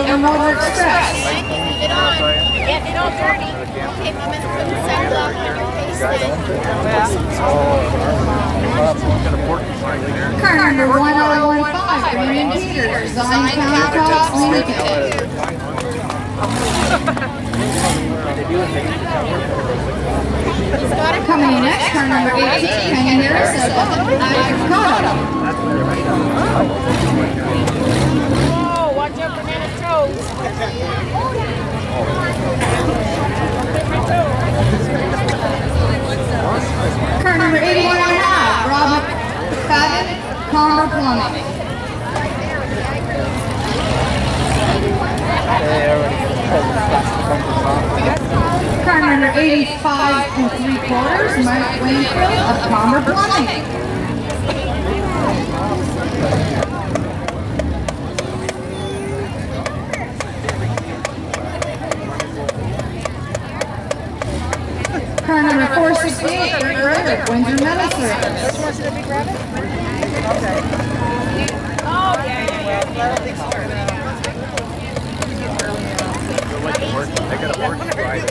Silver Motor Express. Get on. Get it all dirty. Okay, Mama's putting the sunblock on your face then. Car number 1015, Brandon Peters, Design Countertops Limited. Coming in next, car number 18, Kenny Harris of Avocado. Oh, watch out for Nana's toes. Car number 81.5, Robert Fadden, Palmer Plumbing. Car number 85 3/4, Mike Wainfield of Palmer Plumbing. Car number 468, Rick Rivet, Windsor Metal Service. Which one's the big rabbit? Okay. Oh, yeah. I got a horse to ride.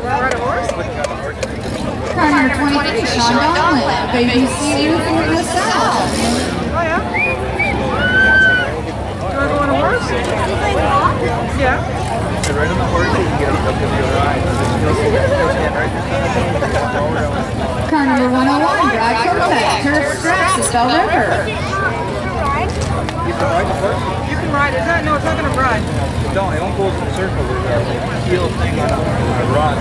Ride a horse? Car number 23, Sean Donlin, BBC Roofing in the South. Oh, yeah? Do I go on a horse? Yeah. You ride on the horse, you can get up to the ride. Car number 101, Brad Kotek, Turf Straps of Bell River. You can ride the horse? You can ride it. No, it's not going to ride. I don't go in circles. There's a heel thing on a rod.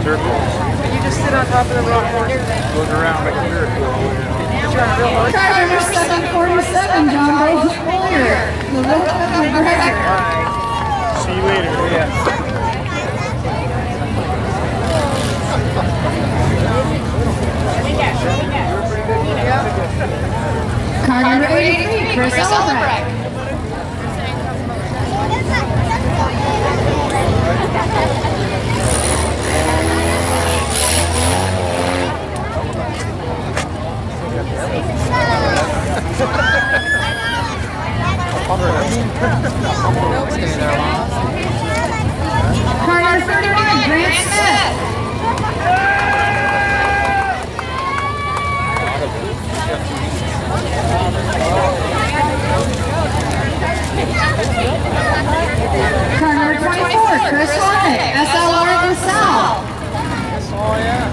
Circles. You just sit on top of the rock horse. Goes around like a circle. Car number 747, John Boyer, the local McGregor. See you later. Yeah. Car number 83, Chris Albrecht. Car number 39, Grant Smith. Car number 24, Chris Hornick, SLR in the South. Oh, yeah.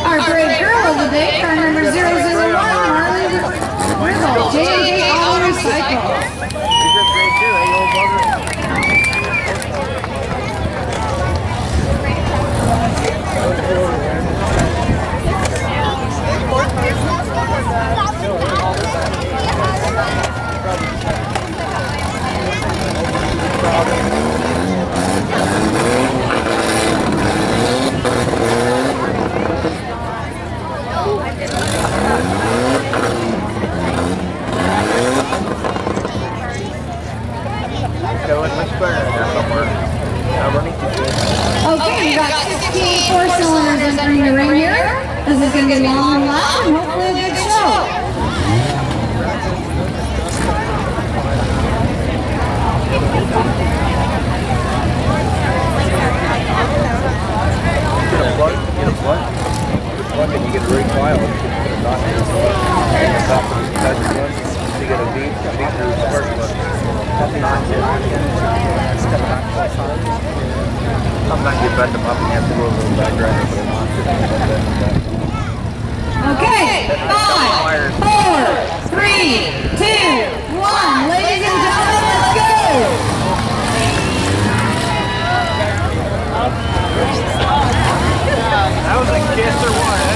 Our great girl of the day, car number 001, Marley Riddle, J&J Auto Recycle. You did great too, eh, old brother? Okay, we got 16 4-cylinders entering the ring here. This is going to be long and loud and hopefully a good show. Get a plug and you get a ring file. You can put a knot in the plug. And the top of the touch plug. You get a beat through the spark plug. Sometimes you bend them up and you have to go a little back around and put a knot in it. Okay, 5, 4, 3, 2, 1. Ladies and gentlemen, let's go. That was a kiss or what, eh?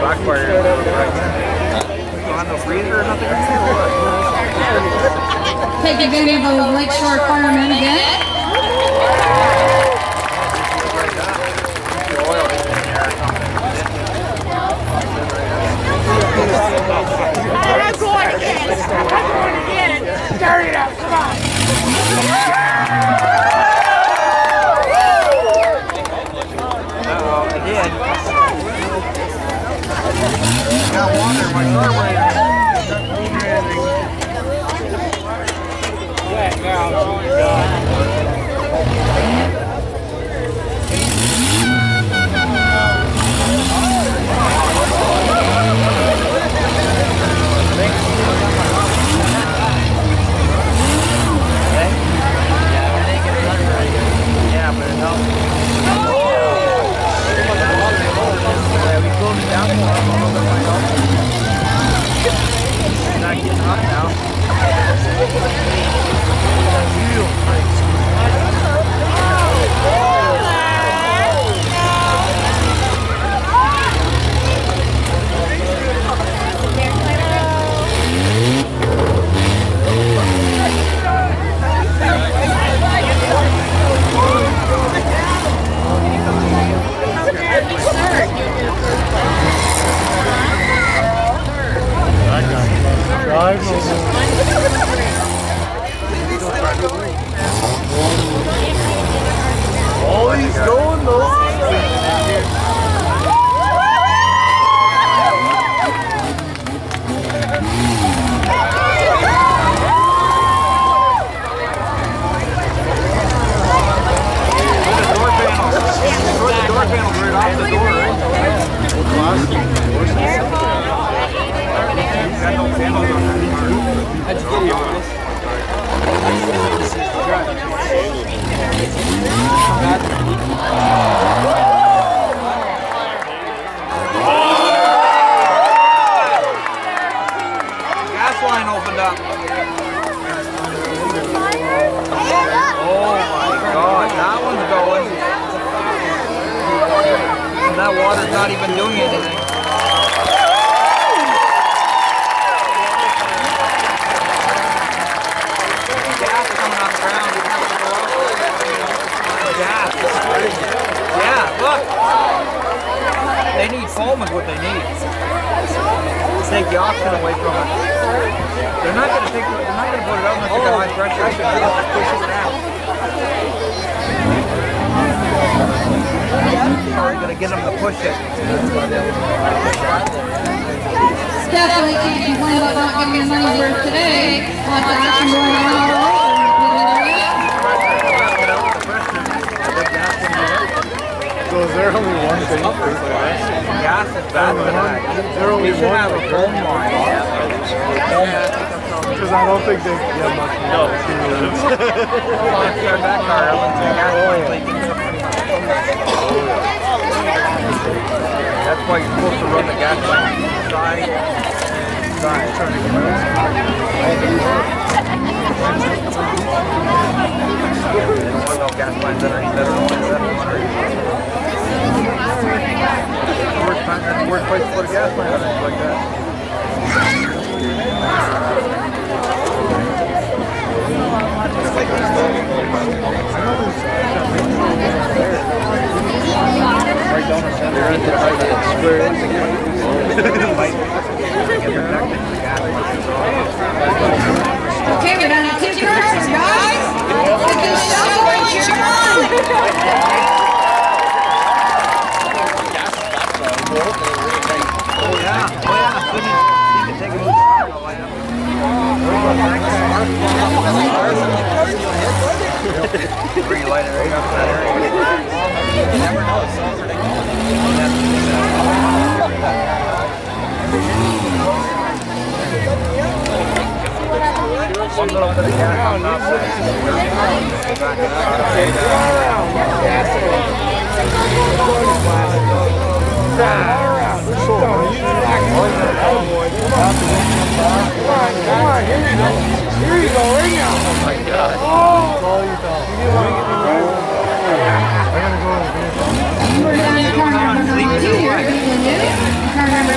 backfire. On the freezer or nothing? Take advantage of those lakeshore firemen again. I'm going to get it. I'm going to get it. Dirty it up. Come on. Uh-oh, I did. Got water in my carburetor. Wet now. Oh my God. Yeah, but it helps. Yeah, we closed it down for him. He's not getting up now. Oh, he's going though. Gas line opened up. Oh my God, that one's going. And that water's not even doing anything. Gas coming off the ground. Gas. Yeah, look. They need foam is what they need. Take the oxygen away from it. They're not going to take. They're not going to put it out unless they got high pressure. They're just pushing it out. Are we going to get them to push it? Definitely can't complain about not getting his money's worth today. Lots of action going on all over. So is there only one thing for glass? Gas is bad for that. We should have a foam line. Because I don't think they get much more. That car, that's why you're supposed to run the gas line side and side. Oil gas lines underneath that. That's the worst place to put a gas line underneath like that. Right down the center. Okay, we're down to 2 cars, guys. Get this shovel and cheer on. Oh yeah. You can take it over the light up. Bring your lighter right up to that area. You never know, it sounds ridiculous. One little bit of gas on top of Come on, here you go. Here you go, right now. Oh my God. That's all you thought. I gotta go to the vehicle. We're down to car number 92 here. Car number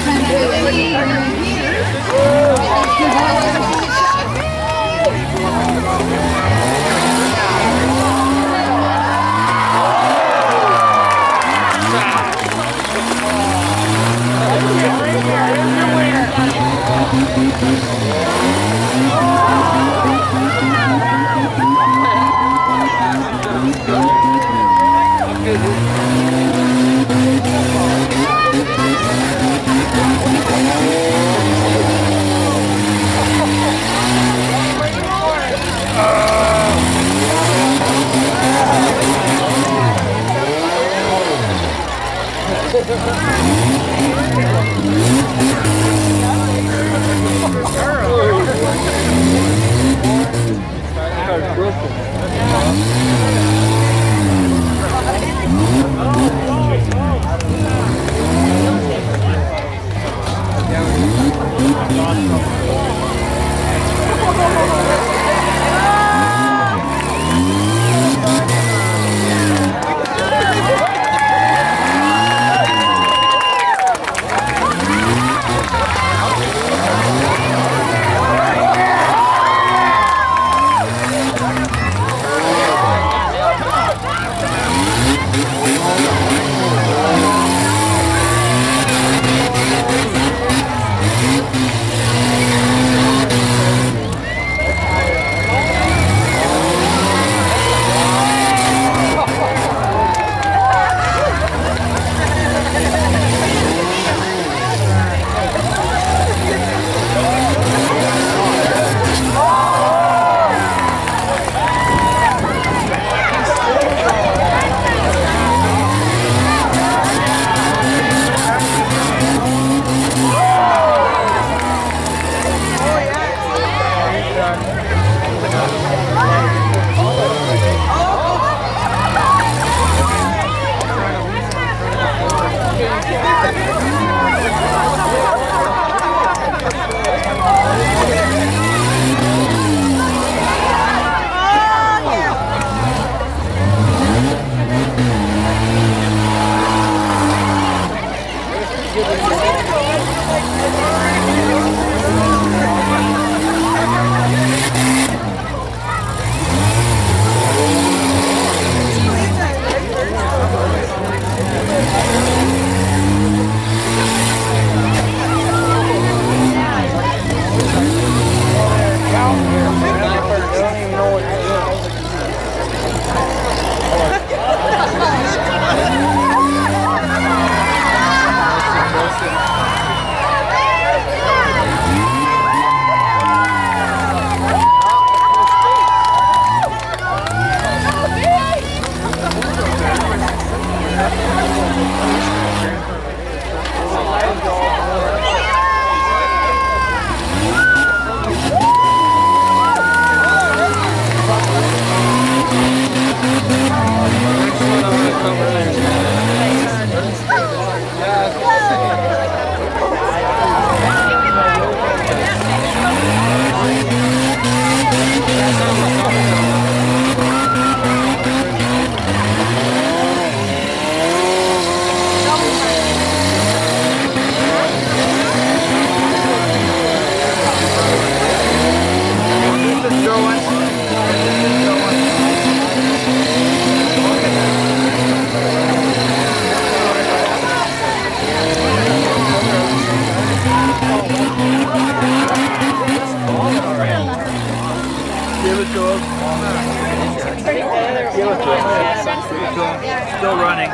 Still running.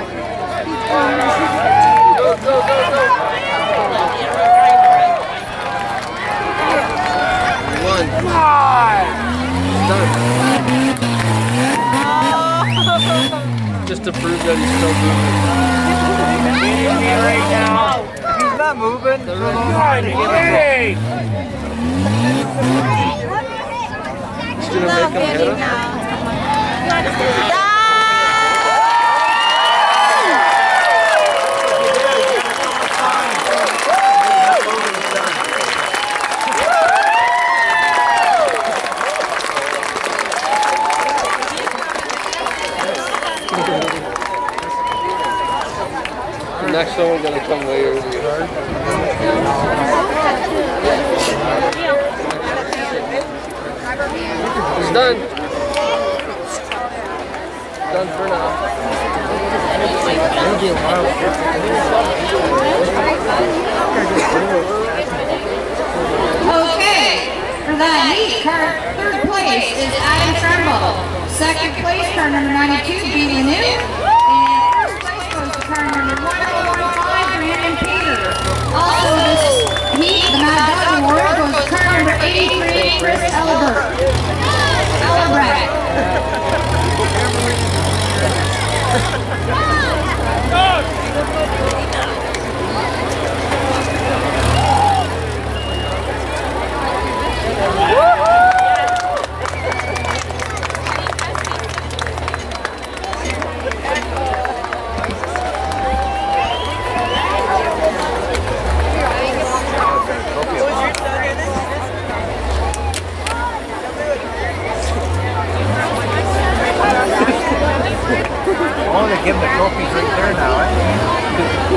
Go, go, go, go. One. Done. Just to prove that he's still moving. Right now. He's not moving. For a long time. He's gonna make him hit him. The next one we're gonna come later. Done. Done for now. Okay, for that heat, third place is Adam Tremble. Second place, car number 92, B. Lanu. And first place goes to car number 1015, Brandon Peter. Also this heat, the Mad Dog Award goes to car number 83, Chris Elbert. Give him the trophies right there now, eh?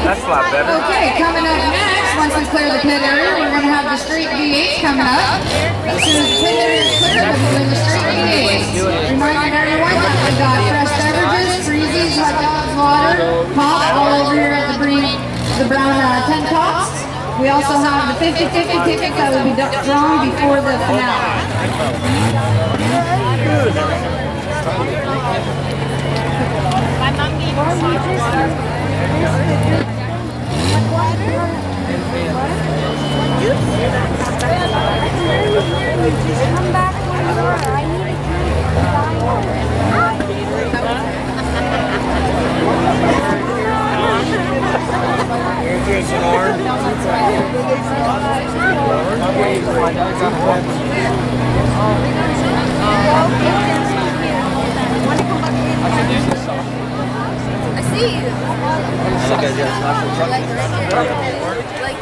That's a lot better. Okay, coming up next, once we clear the pit area, we're going to have the street V8s coming up. As soon as the pit area is clear, we'll be doing the street V8s. Reminding everyone that we've got fresh beverages, freezies, hot dogs, water, pop, all over here at the brown tent tops. We also have the 50-50 tickets that will be drawn before the finale. My mom gave me some Come back whenever. I need a Here's an orange. I see you. Like